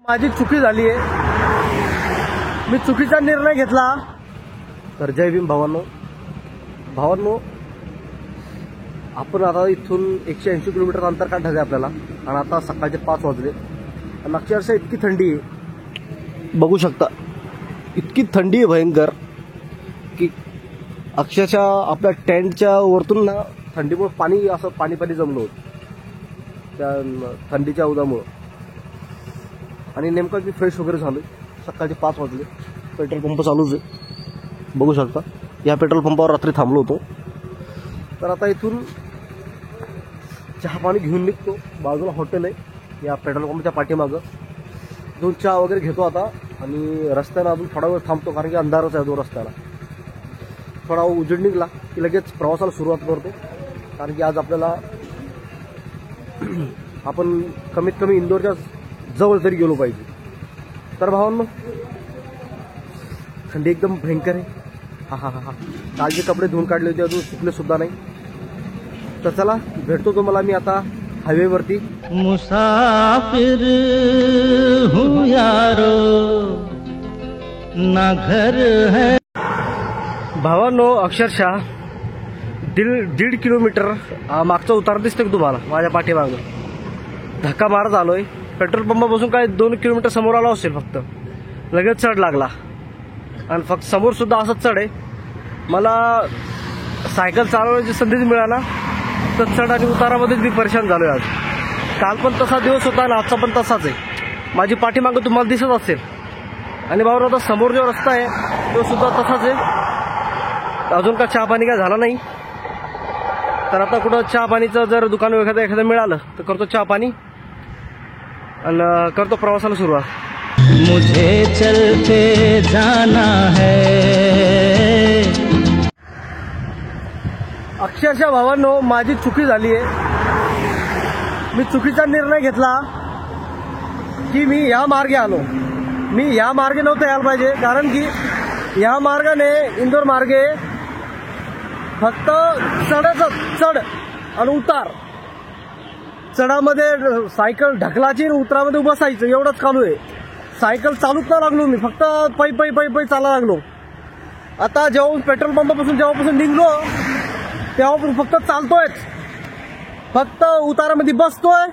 माझी चुकी झाली आहे, मी चुकीचा निर्णय घेतला। तर जय भीम भावांनो, आपण आता इथून 180 किलोमीटर अंतर काढायचं आहे आपल्याला आणि आता सकाळचे 5 वाजले आणि अक्षरशः इतकी थंडी आहे, बघू शकता इतकी थंडी आहे भयंकर की अक्षरशः आपल्या टेंटच्या वरतून ना थंडीमुळे पाणी असं पाणी जमलं होतं त्या थंडीच्या उदामुळं। आणि नेमकं मी फ्रेश वगैरे झालो, सकाळचे 5 वाजले, पेट्रोल पंप चालूच आहे बघू शकता। या पेट्रोल पंपावर रात्री थांबलो होतो। तर आता इथून चहा पाणी घेऊन निघतो, बाजूला हॉटेल आहे या पेट्रोल पंपच्या पाठीमागं, 2 चहा वगैरे घेतो आता आणि रस्त्याला अजून थोडा वेळ थांबतो कारण की अंधारच आहे तो रस्त्याला। थोडा उजेड निघला की लगेच प्रवासाला सुरुवात करतो कारण की आज आपल्याला आपण कमीत कमी इंदोरच्या जवळ तरी गेलो पाहिजे। तर भावांनो थंडी एकदम भयंकर आहे, हा काल जे कपडे धुवून काढले होते अजून सुकले सुद्धा नाही। तर चला भेटतो तुम्हाला मी आता हायवेवरती। मुसाफिर हूँ यारो ना घर है। भावांनो अक्षरशः 1.5 किलोमीटर मागचा उतार दिसतोय का तुम्हाला माझ्या पाठीमागं, धक्का मारत आलोय। पेट्रोल पंपापासून काय 2 किलोमीटर समोर आलो असेल, फक्त लगेच चढ लागला आणि फक्त समोर सुद्धा असंच चढ आहे। मला सायकल चालवण्याची संधीच मिळाला तर चढ आणि उतारामध्येच मी परेशान झालोय आज। काल पण तसा दिवस होता आणि आजचा पण तसाच आहे, माझी पाठीमागं तुम्हाला दिसत असेल। आणि भाऊ आता समोर जो रस्ता आहे तो सुद्धा तसाच आहे, अजून का चहा पाणी काय झाला नाही। तर आता कुठं चहा पाणीचं जर दुकान एखादं मिळालं तर करतो चहा पाणी आणि करतो प्रवासाला सुरुवात। मुझे चलते जाना है। अक्षरशः भावांनो माझी चुकी झाली आहे, मी चुकीचा निर्णय घेतला की मी या मार्गे आलो। मी या मार्गे नव्हतं यायला पाहिजे कारण की या मार्गाने इंदोर मार्गे फक्त चढ आणि उतार, चढामध्ये सायकल ढकलाची आणि उतरामध्ये बसायचं एवढंच चालू आहे। सायकल चालूच ना लागलो मी, फक्त पै चालायला लागलो। आता जेव्हा पेट्रोल पंपापासून जेव्हापासून निघलो तेव्हापासून फक्त चालतोयच, फक्त उतारामध्ये बसतोय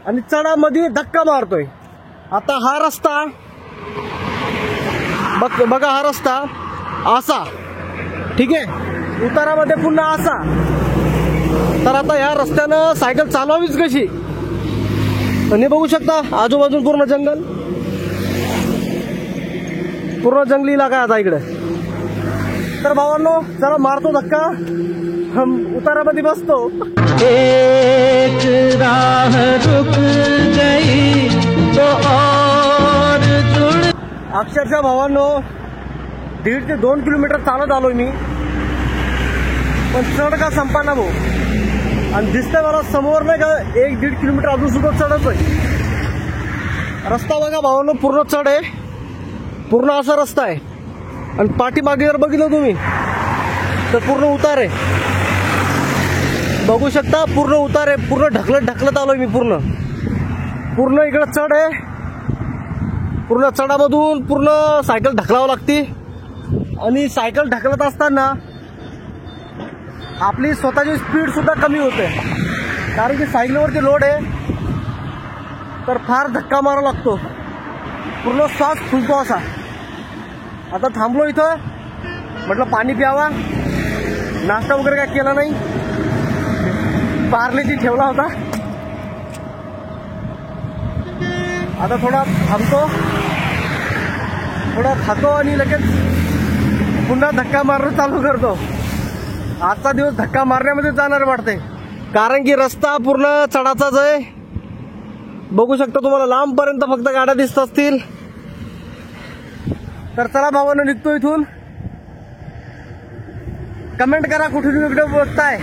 आणि चढामध्ये धक्का मारतोय। आता हा रस्ता बघा, हा रस्ता असा ठीक आहे, उतारामध्ये पुन्हा असा। तर आता या रस्त्यानं सायकल चालवावीच कशी, आणि बघू शकता आजूबाजून पूर्ण जंगल, पूर्ण जंगली इलाका आहे आता इकडे। तर भावांनो चला मारतो धक्का, हम उतारामध्ये बसतो। एक राह रुक गई तो और जुड़। अक्षरशः भावांनो 1.5 ते 2 किलोमीटर चालत आलोय मी, पण चढ का संपाना भाऊ। आणि दिसतंय मला समोर नाही का 1-1.5 किलोमीटर अजून सुद्धा चढच आहे। रस्ता बघा भावांनो पूर्ण चढ आहे, पूर्ण असा रस्ता आहे आणि पाठीमागे जर बघितलं तुम्ही तर पूर्ण उतार आहे, बघू शकता पूर्ण उतार आहे, पूर्ण ढकलत आलोय मी, पूर्ण इकडे चढ आहे, पूर्ण चढामधून पूर्ण सायकल ढकलावं लागते। आणि सायकल ढकलत असताना आपली स्वतःची स्पीड सुद्धा कमी होते कारण की सायकलवरती लोड आहे, तर फार धक्का मारावा लागतो, पूर्ण श्वास फुलतो असा। आता थांबलो इथं, म्हटलं पाणी प्यावा, नाश्ता वगैरे काय केला नाही, पार्लेजी ठेवला होता। आता थोडा थांबतो, थोडा खातो आणि लगेच पुन्हा धक्का मारणं चालू करतो। आजचा दिवस धक्का मारण्यामध्ये जाणार वाटते कारण की रस्ता पूर्ण चढाचाच आहे, बघू शकता तुम्हाला लांबपर्यंत फक्त गाड्या दिसत असतील। तर चला भावांनो निघतो इथून। कमेंट करा कुठून व्हिडिओ बघताय,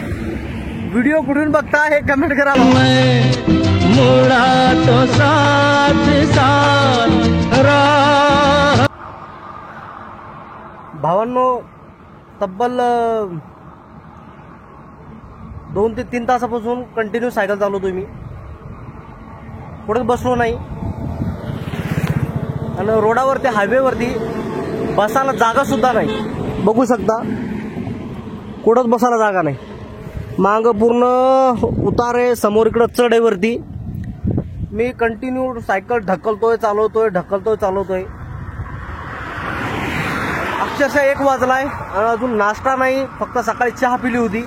व्हिडिओ कुठून बघताय हे कमेंट करा। मुड़ा तो साथ साथ राह। भावांनो तब्बल 2 ते 3 तासापासून कंटिन्यू सायकल चालवतोय मी, कुठेच बसलो नाही। आणि रोडावरती हायवेवरती बसायला जागा सुद्धा नाही. बघू शकता कुठंच बसायला जागा नाही. माग पूर्ण उतार आहे, समोर इकडं चढ आहे वरती. मी कंटिन्यू सायकल ढकलतोय चालवतोय. अक्षरशः 1 वाजलाय आणि अजून नाश्ता नाही, फक्त सकाळी चहा पिली होती.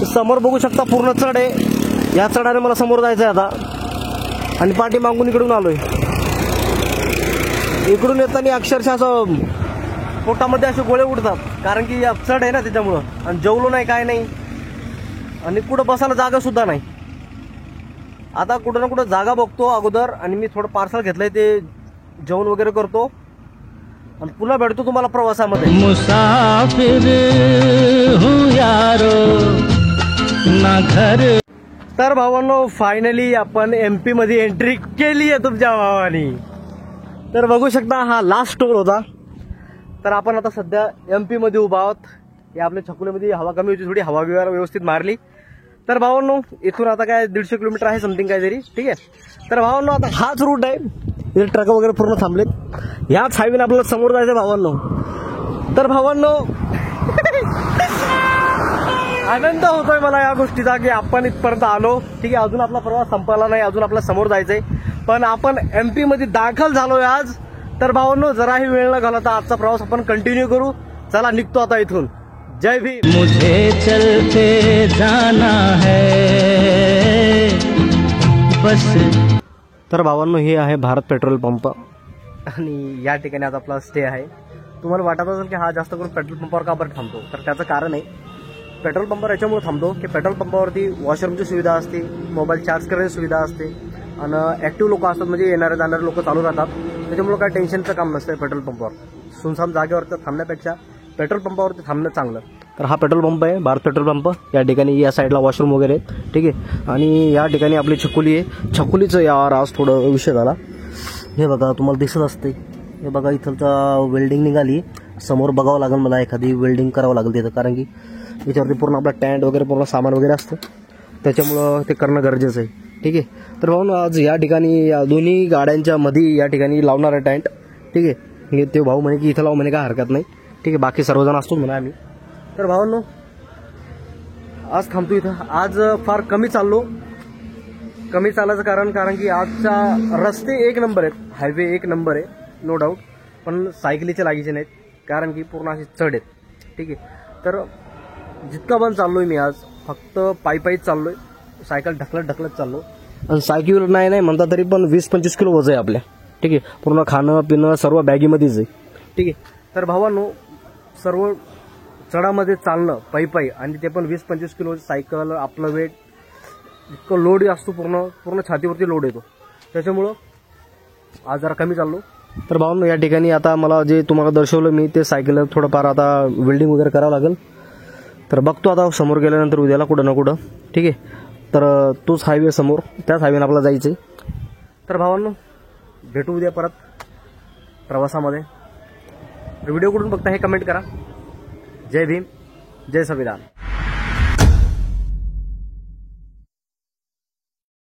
समोर बघू शकता पूर्ण चढ आहे. या चढाने मला समोर जायचं आहे आता. आणि पाठी मागून इकडून आलोय. इकडून येताना अक्षरशः असं पोटामध्ये असे गोळे उडतात, कारण की चढ आहे ना त्याच्यामुळं. आणि जेवलो नाही काय नाही, आणि कुठं बसायला जागा सुद्धा नाही. आता कुठं ना कुठं जागा बघतो अगोदर, आणि मी थोडं पार्सल घेतलंय ते जेवण वगैरे करतो आणि पुन्हा भेटतो तुम्हाला प्रवासामध्ये. मुसाफिर हूँ यारो ना घर. तर भावांनो, फायनली आपण MP मध्ये एंट्री केली आहे तुमच्या भावानी. तर बघू शकता हा लास्ट टोल होता. तर आपण आता सध्या MP मध्ये उभा आहोत. हे आपल्या छकुलीमध्ये हवा कमी होती, थोडी हवा बिवा व्यवस्थित मारली. तर भावांनो, इथून आता काय 150 किलोमीटर आहे समथिंग काहीतरी. ठीक आहे. तर भावांनो, आता हाच रूट आहे. इथे ट्रक वगैरे पूर्ण थांबलेत. ह्याच हायवेने आपल्याला समोर जायचं भावांनो. तर भावांनो, आनंद होतोय मला या गोष्टीचा की आपण इथपर्यंत आलो. ठीक आहे. अजून आपला प्रवास संपला नाही, अजून आपला समोर जायचंय. पण आपण MP मध्ये दाखल झालोय आज. तर भावांनो, जराही वेळ न घालवता आजचा प्रवास आपण कंटिन्यू करू. चला, निघतो आता इथून. जय भीम. मुझे चलते जाना है बस. तर भावांनो, हे आहे भारत पेट्रोल पंप आणि या ठिकाणी आज आपला स्टे आहे. तुम्हाला वाटत असेल की हा जास्त करून पेट्रोल पंपावर का बरं थांबतो, तर त्याचं कारण आहे. पेट्रोल पंपावर याच्यामुळे थांबतो की पेट्रोल पंपावरती वॉशरूमची सुविधा असते, मोबाईल चार्ज करण्याची सुविधा असते, आणि ॲक्टिव्ह लोक असतात, म्हणजे येणारे जाणारे लोक चालू राहतात. त्याच्यामुळे काय टेन्शनचं काम नसतं पेट्रोल पंपावर. सुनसान जागेवरती थांबण्यापेक्षा पेट्रोल पंपावरती थांबणं चांगलं. तर हा पेट्रोल पंप आहे, भारत पेट्रोल पंप. या ठिकाणी या साईडला वॉशरूम वगैरे आहेत. ठीक आहे. आणि या ठिकाणी आपली छकुली आहे. छकुलीचं यार आज थोडं विषय झाला. हे बघा, तुम्हाला दिसत असते. हे बघा, इथलचा वेल्डिंग निघाली. समोर बघावं लागेल मला, एखादी वेल्डिंग करावं लागेल तिथं, कारण की याच्यावरती पूर्ण आपला टँट वगैरे पूर्ण सामान वगैरे असतं. त्याच्यामुळं ते करणं गरजेचं आहे. ठीक आहे. तर भाऊ, आज या ठिकाणी या दोन्ही गाड्यांच्या मध्ये या ठिकाणी लावणार आहे टँट. ठीक आहे. हे ते भाऊ म्हणे की इथं लावू म्हणे, काय हरकत नाही. ठीक आहे. बाकी सर्वजण असतोच म्हणा आम्ही. तर भावांनो, आज थांबतो इथं. आज फार कमी चालायचं कारण की आजचा रस्ते 1 नंबर आहेत, हायवे 1 नंबर आहे, नो डाऊट. पण सायकलीचे लागीचे नाहीत, कारण की पूर्ण असे चढ आहेत. ठीक आहे. तर जितका पण चाललोय मी आज, फक्त पायीच चाललोय. सायकल ढकलत चाललो. आणि सायकल नाही म्हणता तरी पण 20-25 किलो वजन आहे आपल्या. ठीक आहे. पूर्ण खाणं पिणं सर्व बॅगीमध्येच आहे. ठीक आहे. तर भावांनो, सर्व चढामध्ये चालणं पायी आणि ते पण 20-25 किलो सायकल, आपलं वेट, इतकं लोड असतो, पूर्ण छातीवरती लोड येतो. त्याच्यामुळं आज जरा कमी चाललो. तर भावांनो, या ठिकाणी आता मला जे तुम्हाला दर्शवलं मी, ते सायकल थोडंफार आता वेल्डिंग वगैरे करावं लागेल. तर बघतो आता समोर गेल्यानंतर उद्याला कुठं ना कुठं. ठीक आहे. तर तोच हायवे समोर, त्याच हायवेने आपल्याला जायचं आहे. तर भावांनो, भेटू उद्या परत प्रवासामध्ये. व्हिडिओ कुठून बघता हे कमेंट करा. जय भीम, जय संविधान.